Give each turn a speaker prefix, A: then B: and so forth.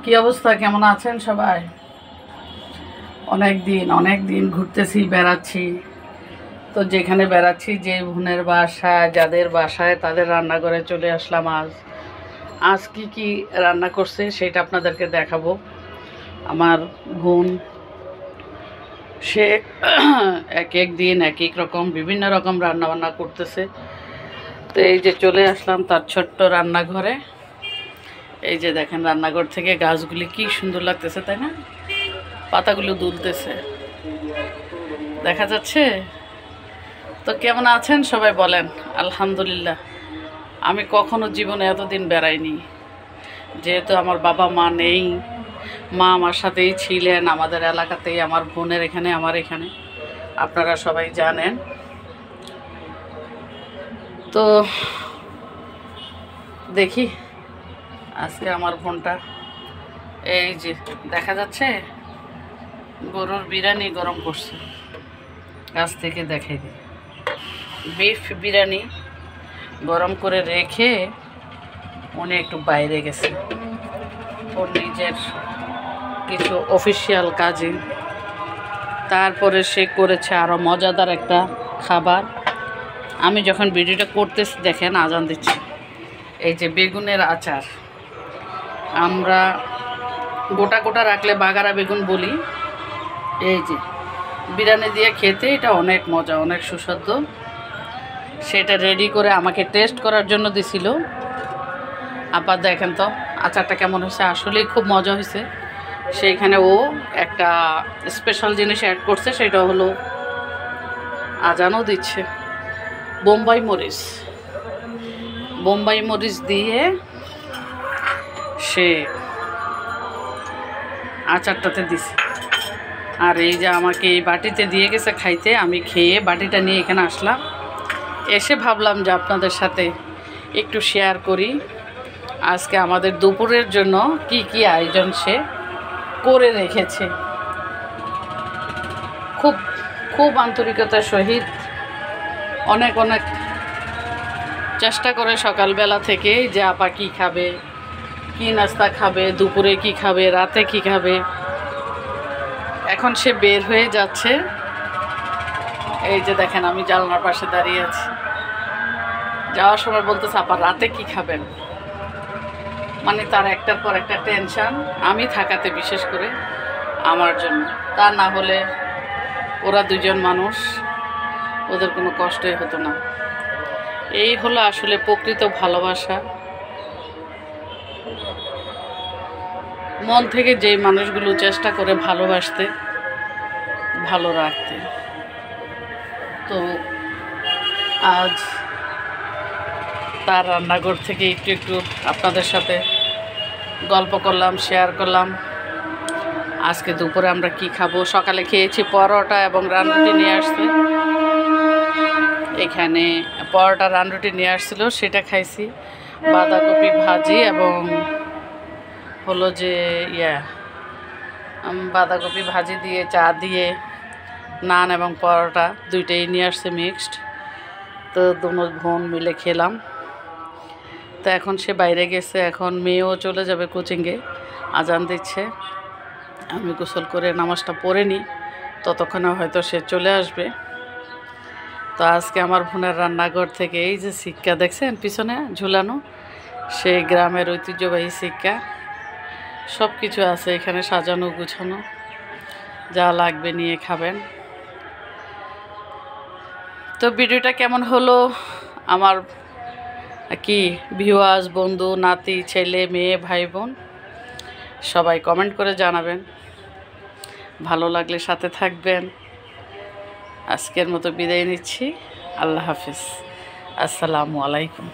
A: কি অবস্থা, কেমন আছেন সবাই? অনেক দিন ঘুরতেছি, বেড়াচ্ছি। তো যেখানে বেড়াচ্ছি, যে বোনের বাসায়, যাদের বাসায়, তাদের রান্নাঘরে চলে আসলাম। আজ কি রান্না করছে সেটা আপনাদেরকে দেখাবো। আমার বোন সে এক এক দিন এক এক রকম বিভিন্ন রকম রান্না বান্না করতেছে। তো এই যে চলে আসলাম তার ছোট্ট রান্নাঘরে। এই যে দেখেন, রান্নাঘর থেকে গাছগুলি কি সুন্দর লাগতেছে, তাই না? পাতাগুলো দুলতেছে, দেখা যাচ্ছে। তো কেমন আছেন সবাই বলেন? আলহামদুলিল্লাহ। আমি কখনো জীবনে এতদিন বেড়াইনি, যেহেতু আমার বাবা মা নেই। মা আমার সাথেই ছিলেন, আমাদের এলাকাতেই, আমার বোনের এখানে, আমার এখানে, আপনারা সবাই জানেন। তো দেখি আজকে আমার বোনটা, এই যে দেখা যাচ্ছে, গরুর বিরিয়ানি গরম করছে। কাছ থেকে দেখাই দিই, বিফ বিরিয়ানি গরম করে রেখে উনি একটু বাইরে গেছে ওর নিজের কিছু অফিসিয়াল কাজে। তারপরে সে করেছে আরও মজাদার একটা খাবার। আমি যখন ভিডিওটা করতেছি দেখেন, আজান দিচ্ছি। এই যে বেগুনের আচার, আমরা গোটা গোটা রাখলে বাগারা বেগুন বলি। এই যে বিরিয়ানি দিয়ে খেতে এটা অনেক মজা, অনেক সুস্বাদু। সেটা রেডি করে আমাকে টেস্ট করার জন্য দিছিল। আবার দেখেন তো আচারটা কেমন হয়েছে, আসলেই খুব মজা হয়েছে। সেইখানে ও একটা স্পেশাল জিনিস অ্যাড করছে, সেটা হলো, আজানও দিচ্ছে, বোম্বাই মরিচ দিয়ে সে আচারটাতে দিছে। আর এই যে আমাকে এই বাটিতে দিয়ে গেছে খাইতে, আমি খেয়ে বাটিটা নিয়ে এখানে আসলাম। এসে ভাবলাম যে আপনাদের সাথে একটু শেয়ার করি আজকে আমাদের দুপুরের জন্য কি আয়োজন সে করে রেখেছে। খুব খুব আন্তরিকতার সহিত অনেক চেষ্টা করে সকালবেলা থেকে যে আপা কী খাবে, কি নাস্তা খাবে, দুপুরে কি খাবে, রাতে কি খাবে। এখন সে বের হয়ে যাচ্ছে। এই যে দেখেন, আমি জানলার পাশে দাঁড়িয়ে আছি। যাওয়ার সময় বলতেছে, আপা রাতে কি খাবেন? মানে তার একটার পর একটা টেনশন, আমি থাকাতে বিশেষ করে আমার জন্য। তা না হলে ওরা দুজন মানুষ, ওদের কোনো কষ্টই হতো না। এই হলো আসলে প্রকৃত ভালোবাসা। মন থেকে যেই মানুষগুলো চেষ্টা করে ভালোবাসতে, ভালো রাখতে। তো আজ তার রান্নাঘর থেকে একটু আপনাদের সাথে গল্প করলাম, শেয়ার করলাম। আজকে দুপুরে আমরা কি খাবো। সকালে খেয়েছি পরোটা এবং রানরুটি নিয়ে আসছে। এখানে পরোটা রানরুটি নিয়ে আসছিল, সেটা খাইছি। বাঁধাকপি ভাজি এবং হলো যে বাঁধাকপি ভাজি দিয়ে, চা দিয়ে, নান এবং পরোটা দুইটাই নিয়ে আসছে মিক্সড। তো দুনো বোন মিলে খেলাম। তো এখন সে বাইরে গেছে, এখন মেয়েও চলে যাবে কোচিংয়ে, আজান দিচ্ছে। আমি গোসল করে নামাজটা পড়ে নিই, ততক্ষণে হয়তো সে চলে আসবে। তো আজকে আমার বোনের রান্নাঘর থেকে এই যে সিক্কা দেখছেন পিছনে ঝুলানো, সেই গ্রামের ঐতিহ্যবাহী সিক্কা, সব কিছু আছে এখানে সাজানো গুছানো। যা লাগবে নিয়ে খাবেন। তো ভিডিওটা কেমন হলো আমার ভিউয়ার্স, বন্ধু, নাতি, ছেলে, মেয়ে, ভাই বোন সবাই কমেন্ট করে জানাবেন। ভালো লাগলে সাথে থাকবেন। আজকের মতো বিদায় নিচ্ছি। আল্লাহ হাফিজ, আসসালামু আলাইকুম।